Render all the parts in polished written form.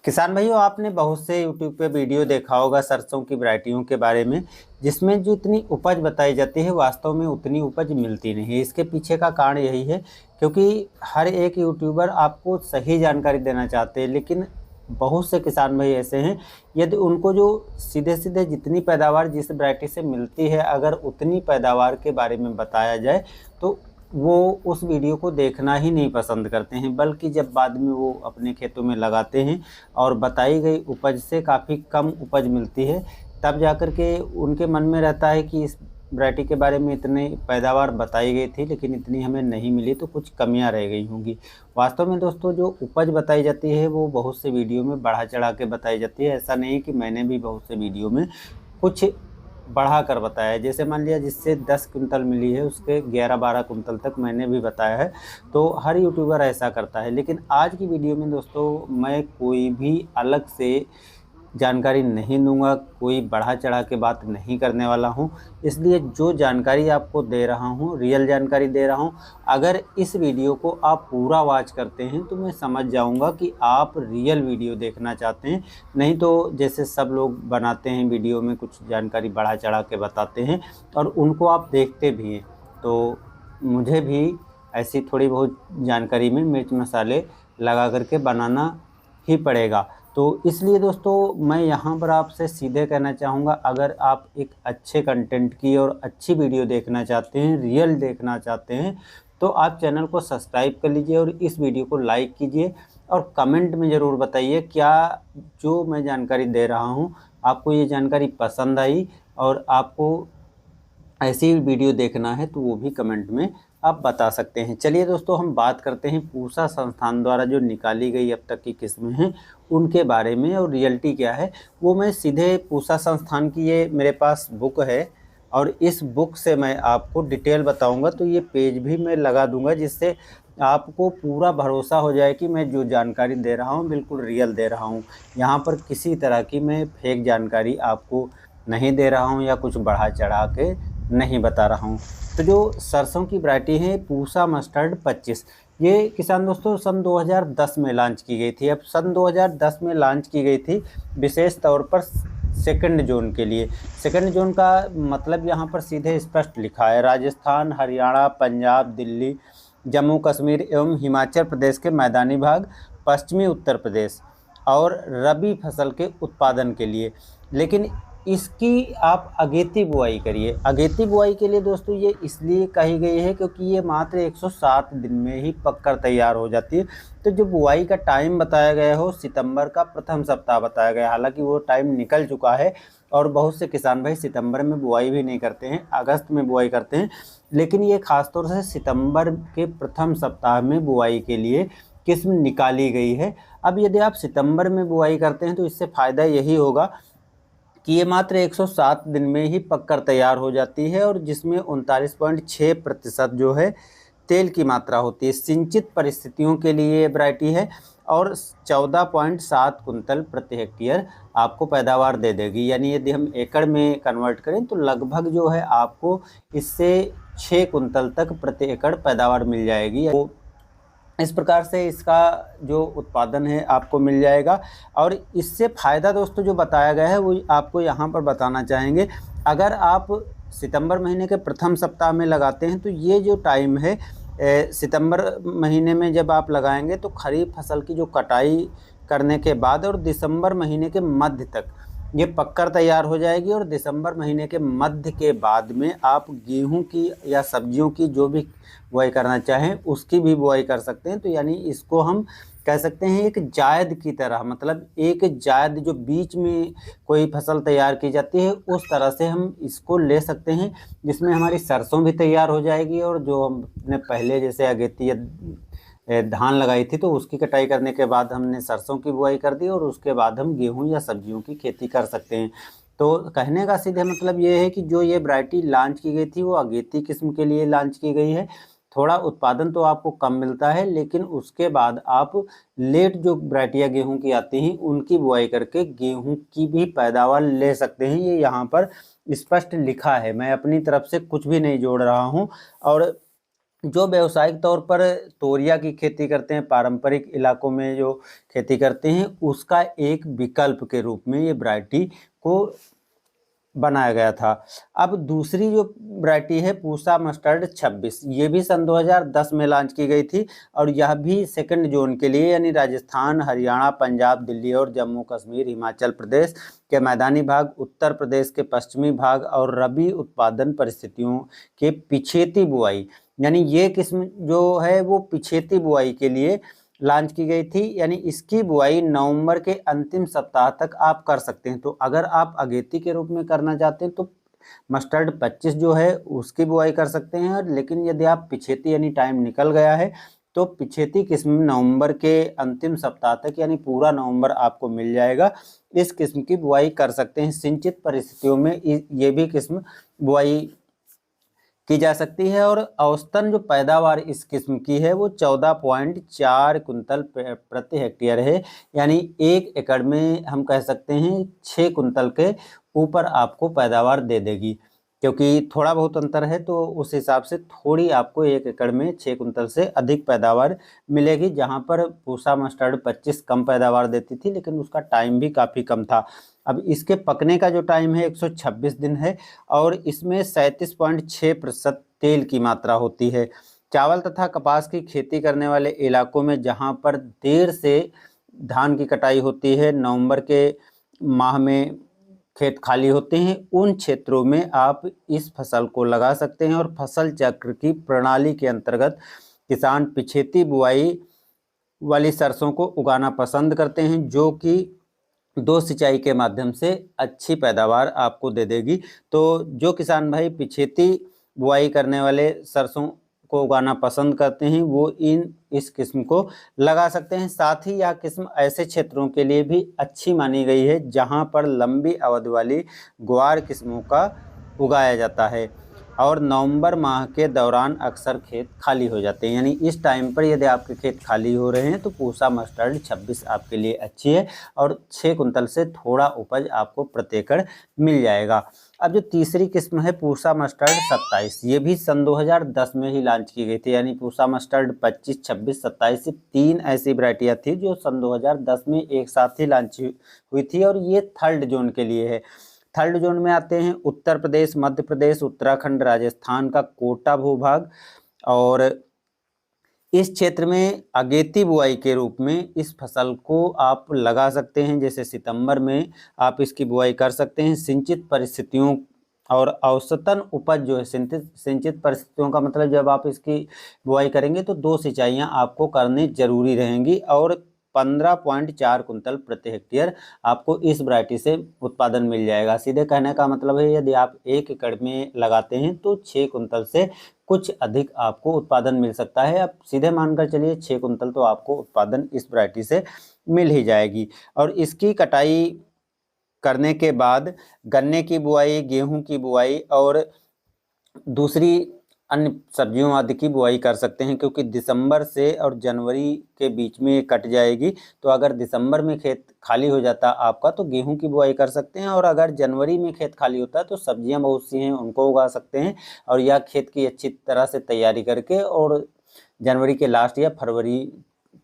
किसान भाइयों, आपने बहुत से यूट्यूब पे वीडियो देखा होगा सरसों की वैरायटियों के बारे में, जिसमें जो इतनी उपज बताई जाती है वास्तव में उतनी उपज मिलती नहीं है। इसके पीछे का कारण यही है क्योंकि हर एक यूट्यूबर आपको सही जानकारी देना चाहते हैं, लेकिन बहुत से किसान भाई ऐसे हैं, यदि उनको जो सीधे सीधे जितनी पैदावार जिस वैरायटी से मिलती है अगर उतनी पैदावार के बारे में बताया जाए तो वो उस वीडियो को देखना ही नहीं पसंद करते हैं, बल्कि जब बाद में वो अपने खेतों में लगाते हैं और बताई गई उपज से काफ़ी कम उपज मिलती है, तब जाकर के उनके मन में रहता है कि इस वैरायटी के बारे में इतनी पैदावार बताई गई थी लेकिन इतनी हमें नहीं मिली, तो कुछ कमियां रह गई होंगी। वास्तव में दोस्तों, जो उपज बताई जाती है वो बहुत से वीडियो में बढ़ा चढ़ा के बताई जाती है। ऐसा नहीं है कि मैंने भी बहुत से वीडियो में कुछ बढ़ा कर बताया है। जैसे मान लिया जिससे 10 कुंतल मिली है उसके 11-12 कुंतल तक मैंने भी बताया है, तो हर यूट्यूबर ऐसा करता है। लेकिन आज की वीडियो में दोस्तों मैं कोई भी अलग से जानकारी नहीं दूंगा, कोई बढ़ा चढ़ा के बात नहीं करने वाला हूं। इसलिए जो जानकारी आपको दे रहा हूं रियल जानकारी दे रहा हूं। अगर इस वीडियो को आप पूरा वॉच करते हैं तो मैं समझ जाऊंगा कि आप रियल वीडियो देखना चाहते हैं। नहीं तो जैसे सब लोग बनाते हैं वीडियो में कुछ जानकारी बढ़ा चढ़ा के बताते हैं और उनको आप देखते भी हैं, तो मुझे भी ऐसी थोड़ी बहुत जानकारी में मिर्च मसाले लगा करके बनाना ही पड़ेगा। तो इसलिए दोस्तों मैं यहाँ पर आपसे सीधे कहना चाहूँगा, अगर आप एक अच्छे कंटेंट की और अच्छी वीडियो देखना चाहते हैं, रियल देखना चाहते हैं, तो आप चैनल को सब्सक्राइब कर लीजिए और इस वीडियो को लाइक कीजिए और कमेंट में ज़रूर बताइए क्या जो मैं जानकारी दे रहा हूँ आपको ये जानकारी पसंद आई, और आपको ऐसी वीडियो देखना है तो वो भी कमेंट में आप बता सकते हैं। चलिए दोस्तों, हम बात करते हैं पूसा संस्थान द्वारा जो निकाली गई अब तक की किस्में हैं उनके बारे में और रियलिटी क्या है। वो मैं सीधे पूसा संस्थान की ये मेरे पास बुक है और इस बुक से मैं आपको डिटेल बताऊंगा, तो ये पेज भी मैं लगा दूंगा जिससे आपको पूरा भरोसा हो जाए कि मैं जो जानकारी दे रहा हूँ बिल्कुल रियल दे रहा हूँ। यहाँ पर किसी तरह की मैं फेक जानकारी आपको नहीं दे रहा हूँ या कुछ बढ़ा चढ़ा के नहीं बता रहा हूँ। तो जो सरसों की वैरायटी है पूसा मस्टर्ड 25, ये किसान दोस्तों सन 2010 में लॉन्च की गई थी। अब सन 2010 में लॉन्च की गई थी विशेष तौर पर सेकंड जोन के लिए। सेकंड जोन का मतलब यहाँ पर सीधे स्पष्ट लिखा है राजस्थान, हरियाणा, पंजाब, दिल्ली, जम्मू कश्मीर एवं हिमाचल प्रदेश के मैदानी भाग, पश्चिमी उत्तर प्रदेश और रबी फसल के उत्पादन के लिए। लेकिन इसकी आप अगेती बुआई करिए। अगेती बुआई के लिए दोस्तों ये इसलिए कही गई है क्योंकि ये मात्र 107 दिन में ही पककर तैयार हो जाती है। तो जो बुआई का टाइम बताया गया हो सितंबर का प्रथम सप्ताह बताया गया, हालांकि वो टाइम निकल चुका है और बहुत से किसान भाई सितंबर में बुआई भी नहीं करते हैं, अगस्त में बुआई करते हैं। लेकिन ये खासतौर से सितंबर के प्रथम सप्ताह में बुआई के लिए किस्म निकाली गई है। अब यदि आप सितंबर में बुआई करते हैं तो इससे फ़ायदा यही होगा कि ये मात्र 107 दिन में ही पककर तैयार हो जाती है और जिसमें 39.6% जो है तेल की मात्रा होती है। सिंचित परिस्थितियों के लिए ये वैरायटी है और 14.7 कुंतल प्रति हेक्टेयर आपको पैदावार दे देगी। यानी यदि हम एकड़ में कन्वर्ट करें तो लगभग जो है आपको इससे 6 कुंतल तक प्रति एकड़ पैदावार मिल जाएगी। तो इस प्रकार से इसका जो उत्पादन है आपको मिल जाएगा। और इससे फ़ायदा दोस्तों जो बताया गया है वो आपको यहाँ पर बताना चाहेंगे। अगर आप सितंबर महीने के प्रथम सप्ताह में लगाते हैं तो ये जो टाइम है सितंबर महीने में जब आप लगाएंगे तो खरीफ फसल की जो कटाई करने के बाद और दिसंबर महीने के मध्य तक ये पककर तैयार हो जाएगी। और दिसंबर महीने के मध्य के बाद में आप गेहूं की या सब्जियों की जो भी बुआई करना चाहें उसकी भी बुआई कर सकते हैं। तो यानी इसको हम कह सकते हैं एक जायद की तरह, मतलब एक जायद जो बीच में कोई फसल तैयार की जाती है उस तरह से हम इसको ले सकते हैं, जिसमें हमारी सरसों भी तैयार हो जाएगी और जो हमने पहले जैसे अगेती या धान लगाई थी तो उसकी कटाई करने के बाद हमने सरसों की बुआई कर दी और उसके बाद हम गेहूं या सब्जियों की खेती कर सकते हैं। तो कहने का सीधे मतलब ये है कि जो ये वैरायटी लॉन्च की गई थी वो अगेती किस्म के लिए लॉन्च की गई है। थोड़ा उत्पादन तो आपको कम मिलता है, लेकिन उसके बाद आप लेट जो वैरायटियाँ गेहूं की आती हैं उनकी बुआई करके गेहूं की भी पैदावार ले सकते हैं। ये यहाँ पर स्पष्ट लिखा है, मैं अपनी तरफ से कुछ भी नहीं जोड़ रहा हूँ। और जो व्यावसायिक तौर पर तोरिया की खेती करते हैं, पारंपरिक इलाकों में जो खेती करते हैं, उसका एक विकल्प के रूप में ये वैरायटी को बनाया गया था। अब दूसरी जो वैरायटी है पूसा मस्टर्ड 26, ये भी सन 2010 में लॉन्च की गई थी और यह भी सेकंड जोन के लिए यानी राजस्थान, हरियाणा, पंजाब, दिल्ली और जम्मू कश्मीर, हिमाचल प्रदेश के मैदानी भाग, उत्तर प्रदेश के पश्चिमी भाग और रबी उत्पादन परिस्थितियों के पिछेती बुआई, यानी ये किस्म जो है वो पिछेती बुआई के लिए लॉन्च की गई थी। यानी इसकी बुआई नवंबर के अंतिम सप्ताह तक आप कर सकते हैं। तो अगर आप अगेती के रूप में करना चाहते हैं तो मस्टर्ड 25 जो है उसकी बुआई कर सकते हैं, लेकिन यदि आप पिछेती यानी टाइम निकल गया है तो पिछेती किस्म नवंबर के अंतिम सप्ताह तक यानी पूरा नवंबर आपको मिल जाएगा, इस किस्म की बुआई कर सकते हैं। सिंचित परिस्थितियों में ये भी किस्म बुआई की जा सकती है और औसतन जो पैदावार इस किस्म की है वो 14.4 कुंतल प्रति हेक्टेयर है, यानी 1 एकड़ में हम कह सकते हैं 6 कुंतल के ऊपर आपको पैदावार दे देगी। क्योंकि थोड़ा बहुत अंतर है तो उस हिसाब से थोड़ी आपको 1 एकड़ में 6 कुंतल से अधिक पैदावार मिलेगी, जहां पर पूसा मस्टर्ड 25 कम पैदावार देती थी लेकिन उसका टाइम भी काफ़ी कम था। अब इसके पकने का जो टाइम है 126 दिन है और इसमें 37.6% तेल की मात्रा होती है। चावल तथा कपास की खेती करने वाले इलाकों में जहां पर देर से धान की कटाई होती है, नवंबर के माह में खेत खाली होते हैं, उन क्षेत्रों में आप इस फसल को लगा सकते हैं और फसल चक्र की प्रणाली के अंतर्गत किसान पिछेती बुआई वाली सरसों को उगाना पसंद करते हैं, जो कि 2 सिंचाई के माध्यम से अच्छी पैदावार आपको दे देगी। तो जो किसान भाई पिछेती बुआई करने वाले सरसों को उगाना पसंद करते हैं वो इस किस्म को लगा सकते हैं। साथ ही यह किस्म ऐसे क्षेत्रों के लिए भी अच्छी मानी गई है जहां पर लंबी अवधि वाली ग्वार किस्मों का उगाया जाता है और नवंबर माह के दौरान अक्सर खेत खाली हो जाते हैं। यानी इस टाइम पर यदि आपके खेत खाली हो रहे हैं तो पूसा मस्टर्ड 26 आपके लिए अच्छी है और 6 कुंतल से थोड़ा उपज आपको प्रति एकड़ मिल जाएगा। अब जो तीसरी किस्म है पूसा मस्टर्ड 27, ये भी सन 2010 में ही लॉन्च की गई थी। यानी पूसा मस्टर्ड 25, 26, 27 3 ऐसी वैरायटियाँ थी जो सन 2010 में एक साथ ही लॉन्च हुई थी और ये थर्ड जोन के लिए है। थर्ड जोन में आते हैं उत्तर प्रदेश, मध्य प्रदेश, उत्तराखंड, राजस्थान का कोटा भूभाग और इस क्षेत्र में अगेती बुआई के रूप में इस फसल को आप लगा सकते हैं। जैसे सितंबर में आप इसकी बुआई कर सकते हैं। सिंचित परिस्थितियों और औसतन उपज जो है, सिंचित परिस्थितियों का मतलब जब आप इसकी बुआई करेंगे तो 2 सिंचाइयाँ आपको करनी जरूरी रहेंगी और 15.4 कुंतल प्रति हेक्टेयर आपको इस वैरायटी से उत्पादन मिल जाएगा। सीधे कहने का मतलब है यदि आप 1 एकड़ में लगाते हैं तो 6 कुंतल से कुछ अधिक आपको उत्पादन मिल सकता है। अब सीधे मानकर चलिए 6 कुंतल तो आपको उत्पादन इस वैरायटी से मिल ही जाएगी। और इसकी कटाई करने के बाद गन्ने की बुआई, गेहूं की बुआई और दूसरी अन्य सब्जियों आदि की बुआई कर सकते हैं, क्योंकि दिसंबर से और जनवरी के बीच में ये कट जाएगी। तो अगर दिसंबर में खेत खाली हो जाता आपका तो गेहूं की बुआई कर सकते हैं और अगर जनवरी में खेत खाली होता है तो सब्जियां बहुत सी हैं उनको उगा सकते हैं और यह खेत की अच्छी तरह से तैयारी करके और जनवरी के लास्ट या फरवरी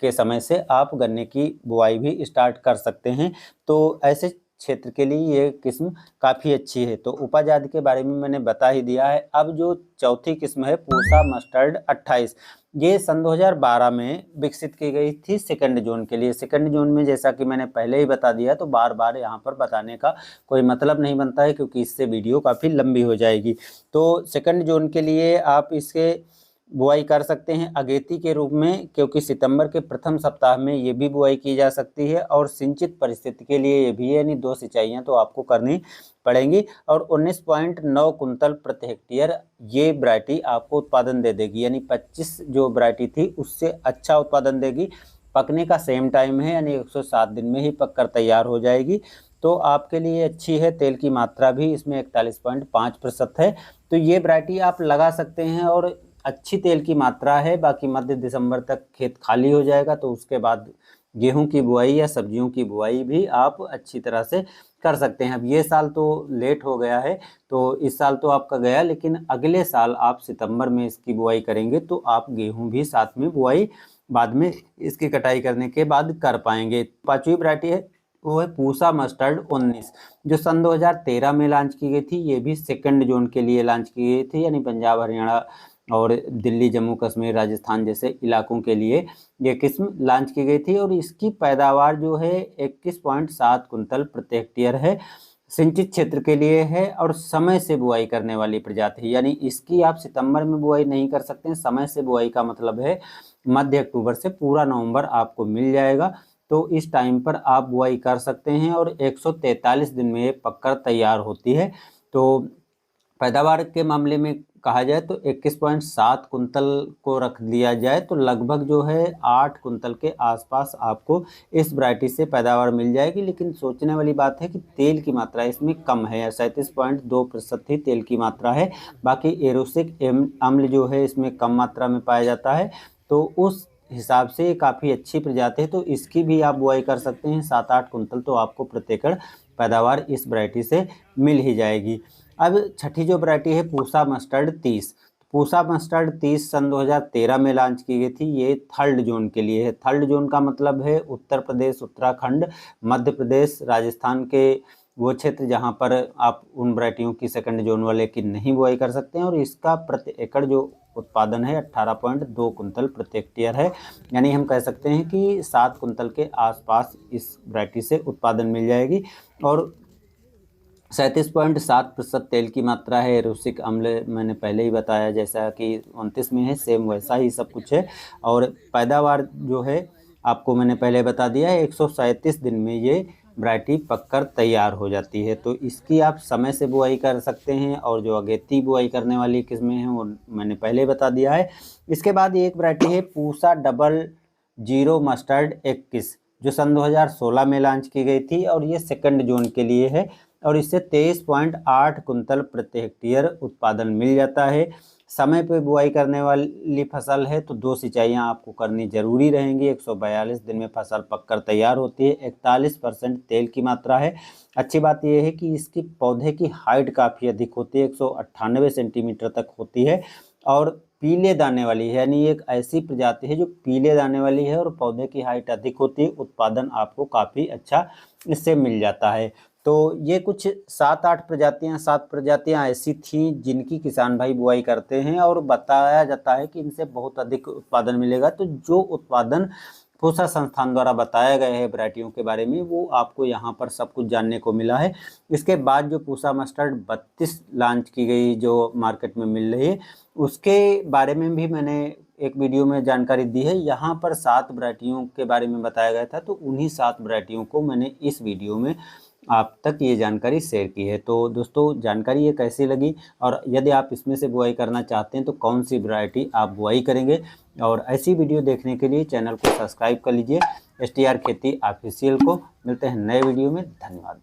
के समय से आप गन्ने की बुआई भी स्टार्ट कर सकते हैं। तो ऐसे क्षेत्र के लिए ये किस्म काफ़ी अच्छी है। तो उपज आदि के बारे में मैंने बता ही दिया है। अब जो चौथी किस्म है पूसा मस्टर्ड 28, ये सन 2012 में विकसित की गई थी सेकंड जोन के लिए। सेकंड जोन में जैसा कि मैंने पहले ही बता दिया तो बार बार यहाँ पर बताने का कोई मतलब नहीं बनता है, क्योंकि इससे वीडियो काफ़ी लंबी हो जाएगी। तो सेकंड जोन के लिए आप इसके बुआई कर सकते हैं अगेती के रूप में, क्योंकि सितंबर के प्रथम सप्ताह में ये भी बुआई की जा सकती है और सिंचित परिस्थिति के लिए ये भी है, यानी 2 सिंचाइयाँ तो आपको करनी पड़ेंगी और 19.9 कुंतल प्रति हेक्टेयर ये वैरायटी आपको उत्पादन दे देगी। यानी 25 जो वैरायटी थी उससे अच्छा उत्पादन देगी। पकने का सेम टाइम है, यानी 107 दिन में ही पक कर तैयार हो जाएगी। तो आपके लिए अच्छी है। तेल की मात्रा भी इसमें 41.5% है। तो ये वैरायटी आप लगा सकते हैं और अच्छी तेल की मात्रा है। बाकी मध्य दिसंबर तक खेत खाली हो जाएगा तो उसके बाद गेहूं की बुआई या सब्जियों की बुआई भी आप अच्छी तरह से कर सकते हैं। अब ये साल तो लेट हो गया है, तो इस साल तो आपका गया, लेकिन अगले साल आप सितंबर में इसकी बुआई करेंगे तो आप गेहूं भी साथ में बुआई बाद में इसकी कटाई करने के बाद कर पाएंगे। 5वीं वैरायटी है वो है पूसा मस्टर्ड 19, जो सन 2013 में लॉन्च की गई थी। ये भी सेकंड जोन के लिए लॉन्च की गई थी, यानी पंजाब, हरियाणा और दिल्ली, जम्मू कश्मीर, राजस्थान जैसे इलाकों के लिए ये किस्म लॉन्च की गई थी। और इसकी पैदावार जो है 21.7 कुंतल प्रति हेक्टेयर है, सिंचित क्षेत्र के लिए है और समय से बुआई करने वाली प्रजाति है। यानी इसकी आप सितंबर में बुआई नहीं कर सकते हैं। समय से बुआई का मतलब है मध्य अक्टूबर से पूरा नवंबर आपको मिल जाएगा, तो इस टाइम पर आप बुआई कर सकते हैं और 143 दिन में ये पककर तैयार होती है। तो पैदावार के मामले में कहा जाए तो 21.7 कुंतल को रख दिया जाए तो लगभग जो है 8 कुंतल के आसपास आपको इस वैरायटी से पैदावार मिल जाएगी। लेकिन सोचने वाली बात है कि तेल की मात्रा इसमें कम है, 37.2% ही तेल की मात्रा है। बाकी एरोसिक अम्ल जो है इसमें कम मात्रा में पाया जाता है, तो उस हिसाब से ये काफ़ी अच्छी प्रजाति है। तो इसकी भी आप बुआई कर सकते हैं, 7-8 कुंतल तो आपको प्रति एकड़ पैदावार इस वैरायटी से मिल ही जाएगी। अब छठी जो वैरायटी है पूसा मस्टर्ड 30, पूसा मस्टर्ड 30 सन 2013 में लॉन्च की गई थी। ये थर्ड जोन के लिए है। थर्ड जोन का मतलब है उत्तर प्रदेश, उत्तराखंड, मध्य प्रदेश, राजस्थान के वो क्षेत्र जहां पर आप उन वैरायटियों की सेकंड जोन वाले की नहीं बुआई कर सकते हैं। और इसका प्रति एकड़ जो उत्पादन है 18.2 कुंतल प्रति हेक्टेयर है, यानी हम कह सकते हैं कि 7 कुंतल के आसपास इस वैरायटी से उत्पादन मिल जाएगी। और 37.7% तेल की मात्रा है। एरोसिक अम्ल मैंने पहले ही बताया जैसा कि 29 में है, सेम वैसा ही सब कुछ है। और पैदावार जो है आपको मैंने पहले बता दिया है, 137 दिन में ये वैरायटी पककर तैयार हो जाती है। तो इसकी आप समय से बुआई कर सकते हैं और जो अगेती बुआई करने वाली किस्में हैं वो मैंने पहले बता दिया है। इसके बाद एक वैरायटी है पूसा डबल जीरो मस्टर्ड 21, जो सन 2016 में लॉन्च की गई थी और ये सेकंड जोन के लिए है। और इससे 23.8 कुंतल प्रति हेक्टेयर उत्पादन मिल जाता है। समय पे बुआई करने वाली फसल है तो 2 सिंचाइयाँ आपको करनी जरूरी रहेंगी। 142 दिन में फसल पककर तैयार होती है। 41% तेल की मात्रा है। अच्छी बात यह है कि इसकी पौधे की हाइट काफ़ी अधिक होती है, 198 सेंटीमीटर तक होती है और पीले दाने वाली है, यानी एक ऐसी प्रजाति है जो पीले दाने वाली है और पौधे की हाइट अधिक होती है। उत्पादन आपको काफ़ी अच्छा इससे मिल जाता है। तो ये कुछ 7 प्रजातियां ऐसी थीं जिनकी किसान भाई बुआई करते हैं और बताया जाता है कि इनसे बहुत अधिक उत्पादन मिलेगा। तो जो उत्पादन पूसा संस्थान द्वारा बताया गया है वैरायटियों के बारे में, वो आपको यहाँ पर सब कुछ जानने को मिला है। इसके बाद जो पूसा मस्टर्ड 32 लॉन्च की गई जो मार्केट में मिल रही है, उसके बारे में भी मैंने एक वीडियो में जानकारी दी है। यहाँ पर 7 वैरायटियों के बारे में बताया गया था, तो उन्हीं 7 वैरायटियों को मैंने इस वीडियो में आप तक ये जानकारी शेयर की है। तो दोस्तों जानकारी ये कैसी लगी और यदि आप इसमें से बुआई करना चाहते हैं तो कौन सी वैरायटी आप बुआई करेंगे, और ऐसी वीडियो देखने के लिए चैनल को सब्सक्राइब कर लीजिए STR खेती ऑफिशियल को। मिलते हैं नए वीडियो में, धन्यवाद।